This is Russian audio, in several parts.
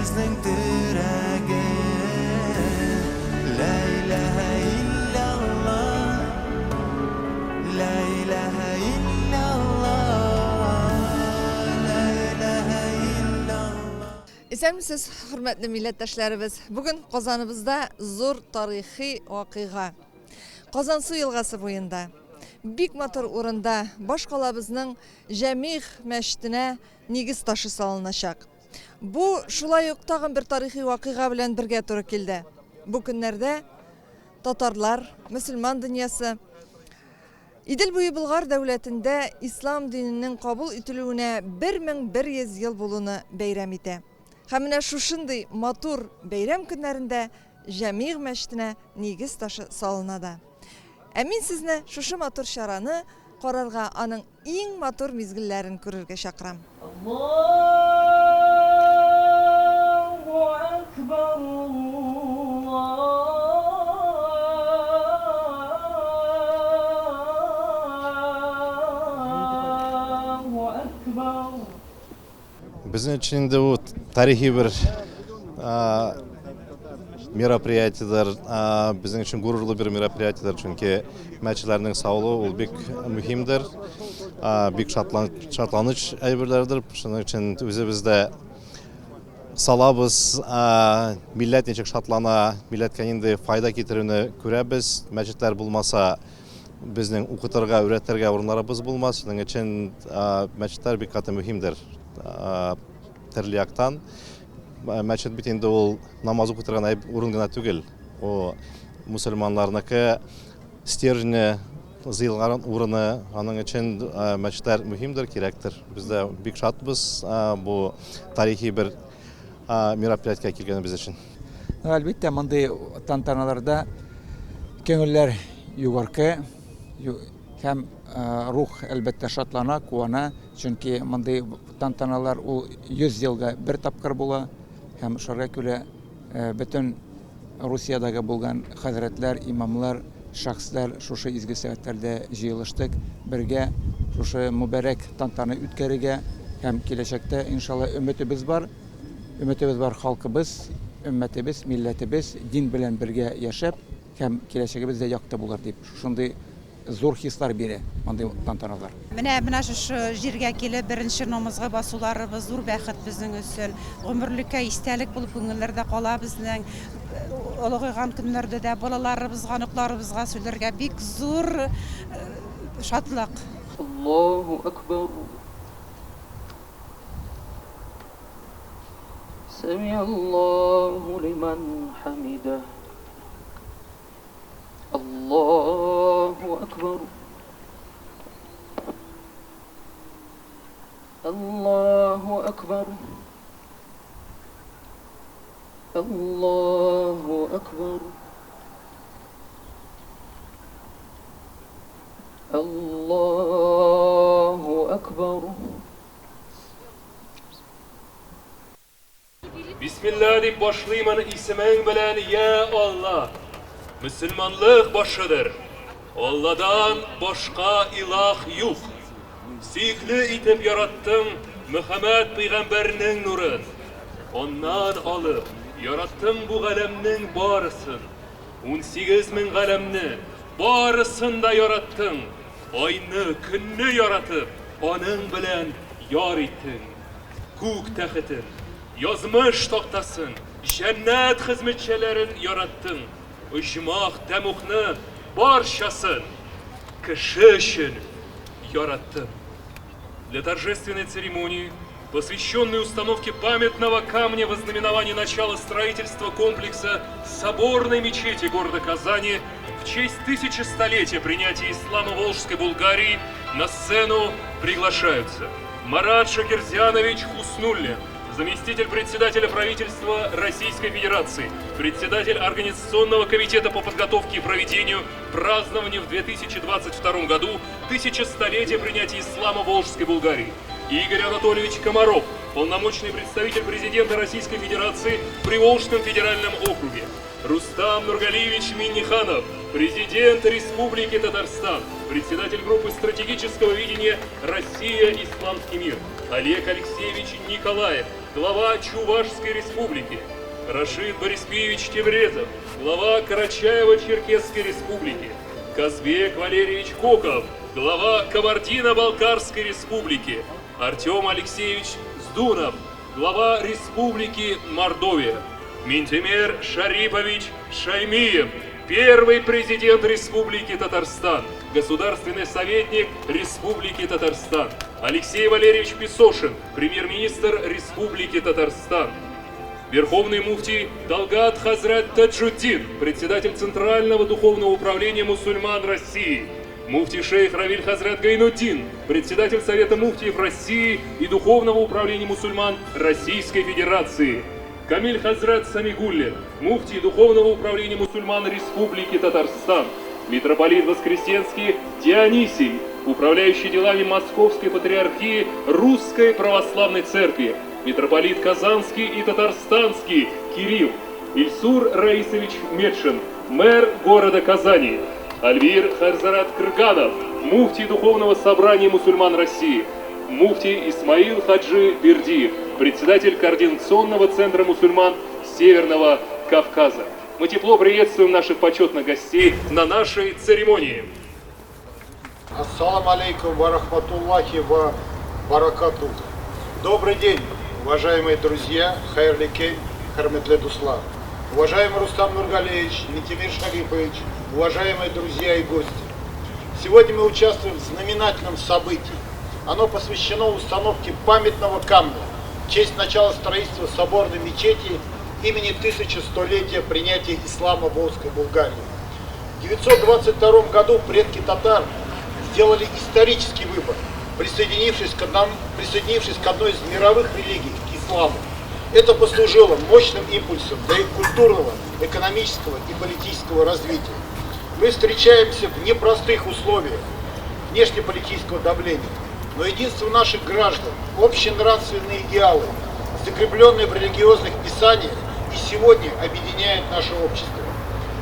bizning tiragi. La ilaha illalloh, la ilaha illalloh, la ilaha illalloh. Esenmisiz, hürmetli milletdaşlarımız. Bugün Qozonimizda zor tarixiy voqea. Qozon suv yilg'asi bo'yinda Big Motor o'rinda bosh qalabizning Jamih masjidine negiz taşı salınacak. Bu şulay uq tag'in bir tarixiy voqea bilan birga to'g'ri keldi. Bu kunlarda Tatarlar, Müslüman dünyası İdil Buyu Bulgar devletinde İslam dininin kabul etilüğüne 1100 yıl bulunu beyram ete. Hamine şuşunday matur beyram günlerinde Jamih mescidine negiz taşı salınada. Emin sizne şuşu matur şaranı qararga anın eng matur mezgillerini көрөргө шақырам. Allahu Ekber, Allahu Ekber. Bizim için de bu tarihi bir merapриятиелер, bizim için gururlu bir merapриятиелер, çünkü мәчетләрнең саулыгы ул бик мөһимдер, бик шатланыч әйберләрдер. Шуның өчен үзебез дә салабыз, милләт ничек шатлана, милләткә инде файда китерүне күрәбез. Мәчетләр булмаса, безнең укытырга, өйрәтергә урыннарыбыз булмас. Шуның өчен мәчетләр бик каты мөһимдер. Төрле яктан мәчет бит инде ул намаз укытырга урын гына түгел. О мусульманларныкы стержне, зыйлган урыны, аның өчен мәчетләр мөһимдер, кирәктер. Без дә бик шатбыз бу тарихи бер мероприятиегә килгәнебез өчен. Әлбәттә, мондый тантаналарда көңелләр югаркы һәм рух әлбәттә шатлана, куана, чөнки мондый тантаналар ул 100 елга бер тапкыр була һәм шуңа күрә бөтен Русиядагы булган хәзрәтләр, имамлар, шәхесләр шушы изге сәгатьләрдә җыелыштык, бергә шушы мүбәрәк тантаны үткәрергә һәм киләчәктә иншалла өмметебез бар халкыбыз, өмметебез, милләтебез дин белән бергә яшәп һәм киләчәгебез дә якты булыр дип шундый зур хислар бирә мондый тантаналар. Менә шушы җиргә килеп беренче намазга басуларыбыз зур бәхет безнең өчен. Гомерлеккә истәлек булып күңелләрдә кала безнең. Олыгайган көннәрдә дә балаларыбызга, ныкларыбызга сөйләргә бик зур шатлык. Аллаһу Экбер. Семиаллаһу лиман хамида. Allahu Ekber. Allahu Ekber. Allahu Ekber. Allahu Ekber. Bismillah deyip başlayman ismin bilen ya Allah. Müslümanlık başıdır. Allah'dan başka ilah yok. Sikli itip yarattım Muhammed Peygamberinin nurun. Ondan alıp yarattım bu galemnin barısın. 18.000 galemni barısın da yarattım. Ayını, gününü yaratıp onun bilen yar ettin. Kuk tehitin, yazmış taktasın, cennet hizmetçilerin yarattın. Uşmaq təmuqni barşasın киши үшін yarattın. Для торжественной церемонии, посвященной установке памятного камня во знаменовании начала строительства комплекса Соборной мечети города Казани в честь 1100-летия принятия ислама в Волжской Булгарии, на сцену приглашаются Марат Шакирзянович Хуснуллин, заместитель председателя правительства Российской Федерации, председатель Организационного комитета по подготовке и проведению празднования в 2022 году 1100-летия принятия ислама в Волжской Булгарии, Игорь Анатольевич Комаров, полномочный представитель президента Российской Федерации в Приволжском федеральном округе, Рустам Нургалиевич Минниханов, президент Республики Татарстан, председатель группы стратегического видения «Россия. Исламский мир», Олег Алексеевич Николаев, глава Чувашской республики, Рашид Бориспиевич Темрезов, глава Карачаево-Черкесской республики, Казбек Валерьевич Коков, глава Кабардино-Балкарской республики, Артем Алексеевич Сдунов, глава Республики Мордовия, Минтимер Шарипович Шаймиев, первый президент Республики Татарстан, государственный советник Республики Татарстан, Алексей Валерьевич Песошин, премьер-министр Республики Татарстан, Верховный муфтий Талгат Хазрат Таджуддин, председатель Центрального духовного управления мусульман России, муфтий шейх Равиль Хазрат Гайнуддин, председатель Совета муфтиев России и Духовного управления мусульман Российской Федерации, Камиль Хазрат Самигуллин, муфтий Духовного управления мусульман Республики Татарстан, митрополит Воскресенский Дионисий, управляющий делами Московской Патриархии Русской Православной Церкви, митрополит Казанский и Татарстанский Кирилл, Ильсур Раисович Медшин, мэр города Казани, Альвир Харзарат Кырганов, муфтий Духовного собрания мусульман России, муфтий Исмаил Хаджи Бердиев, председатель Координационного центра мусульман Северного Кавказа. Мы тепло приветствуем наших почетных гостей на нашей церемонии. Ассаламу алейкум ва рахматуллахи ва баракату. Добрый день, уважаемые друзья, хайрли кейн, харметле дусла. Уважаемый Рустам Нургалеевич, Минтимер Шарипович, уважаемые друзья и гости. Сегодня мы участвуем в знаменательном событии. Оно посвящено установке памятного камня в честь начала строительства соборной мечети имени 1100-летия принятия ислама в Волжской Булгарии. В 922 году предки татар сделали исторический выбор, присоединившись к одной из мировых религий, к исламу. Это послужило мощным импульсом для их культурного, экономического и политического развития. Мы встречаемся в непростых условиях внешнеполитического давления, но единство наших граждан, общие нравственные идеалы, закрепленные в религиозных писаниях, и сегодня объединяет наше общество.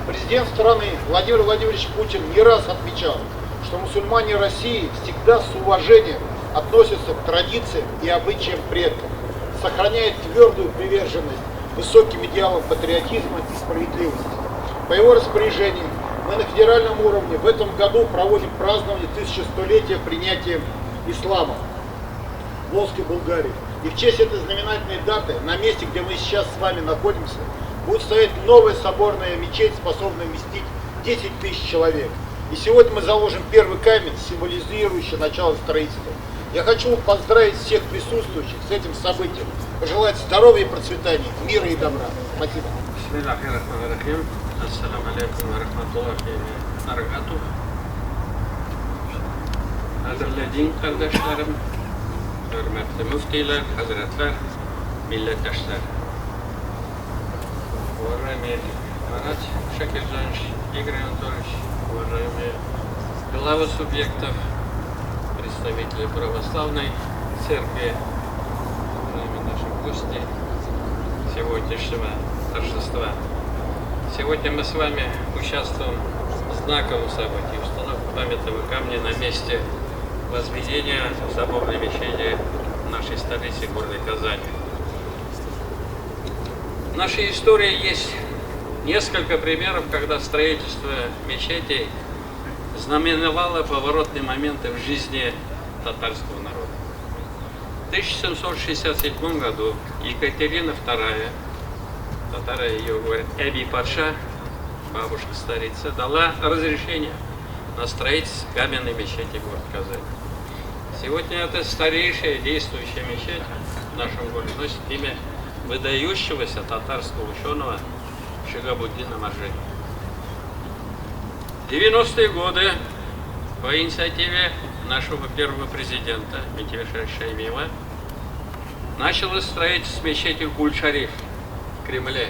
Президент страны Владимир Владимирович Путин не раз отмечал, что мусульмане России всегда с уважением относятся к традициям и обычаям предков, сохраняет твердую приверженность высоким идеалам патриотизма и справедливости. По его распоряжению мы на федеральном уровне в этом году проводим празднование 1100-летия принятия ислама в Волжской Булгарии. И в честь этой знаменательной даты на месте, где мы сейчас с вами находимся, будет стоять новая соборная мечеть, способная вместить 10 тысяч человек. И сегодня мы заложим первый камень, символизирующий начало строительства. Я хочу поздравить всех присутствующих с этим событием, пожелать здоровья и процветания, мира и добра. Спасибо. Bismillahirrahmanirrahim. Assalamu alaikum wa rahmatullahi wa barakatuh. Qadrli qardoshlarım, hurmatli muftiylar, hazratlar, millatdoshlar. Уважаемый Марат Шакиржанович, Игорь Анатольевич, уважаемые главы субъектов, представители православной церкви, уважаемые наши гости сегодняшнего торжества. Сегодня мы с вами участвуем в знаковом событии установки памятного камня на месте возведения соборной мечети нашей столицы города Казани. В нашей истории есть несколько примеров, когда строительство мечетей знаменовало поворотные моменты в жизни татарского народа. В 1767 году Екатерина II, татары ее говорят Эби Патша, бабушка старица, дала разрешение на строительство каменной мечети в городе Казани. Сегодня это старейшая действующая мечеть в нашем городе, носит имя выдающегося татарского ученого Шигабуддина Маржи. В 90-е годы по инициативе нашего первого президента Минтимера Шаимиева началось строительство мечети Гуль-Шариф в Кремле.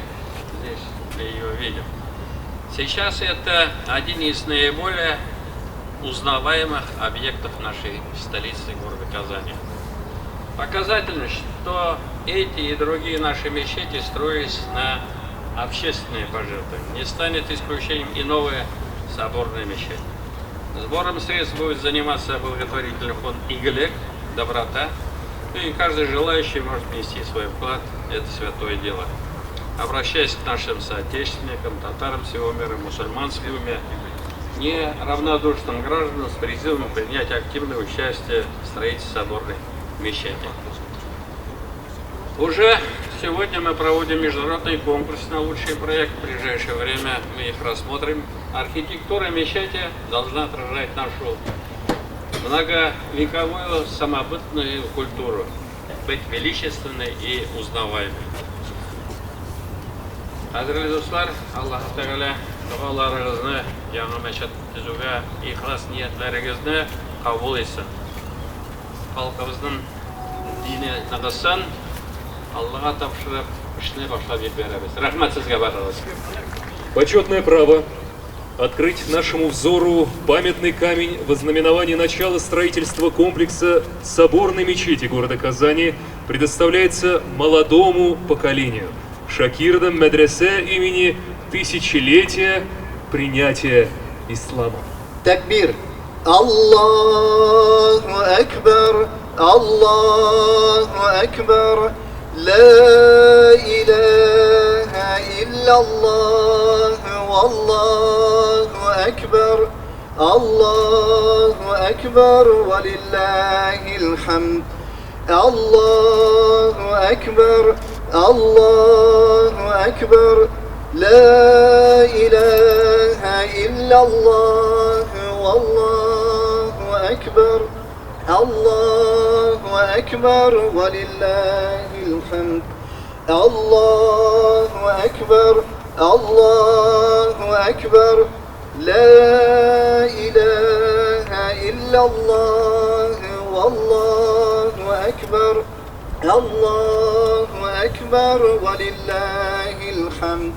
Здесь мы ее видим. Сейчас это один из наиболее узнаваемых объектов нашей столицы города Казани. Показательно, что эти и другие наши мечети строились на общественные пожертвования. Не станет исключением и новая соборная мечеть. Сбором средств будет заниматься благотворительный фонд «Иглек», «Доброта». И каждый желающий может внести свой вклад в это святое дело. Обращаясь к нашим соотечественникам, татарам всего мира, мусульманским мира, неравнодушным гражданам с призывом принять активное участие в строительстве соборной мечети. Уже сегодня мы проводим международный конкурс на лучший проект. В ближайшее время мы их рассмотрим. Архитектура мечети должна отражать нашу многовековую самобытную культуру, быть величественной и узнаваемой. Қадірлі достар, Аллах Тағала дұғаларыңызны, жаңа мәчет түзуге ихлас ниетлеріңізді қабыл етсін. Халқымыздың дini нығысын, Аллаға тапшырып, ішіне башлап береміз. Рахмет сізге барыңыз. Почетное право открыть нашему взору памятный камень в ознаменовании начала строительства комплекса соборной мечети города Казани предоставляется молодому поколению. Шакирдом медресе имени тысячелетия принятия ислама. Такбир. Аллаху Акбар, Аллаху Акбар, ла илаха илляллах, валлаху Акбар, Аллаху Акбар, валиллахил хамд. Аллаху Акбар, Аллаху Акбар, ла илаха илляллах, валлаху Акбар, Аллаху Акбар, валиллахил хамд. Аллаху Акбар, Аллаху Акбар, ла илаха илляллах, валлаху Акбар, Аллаху Акбар, валиллахил хамд.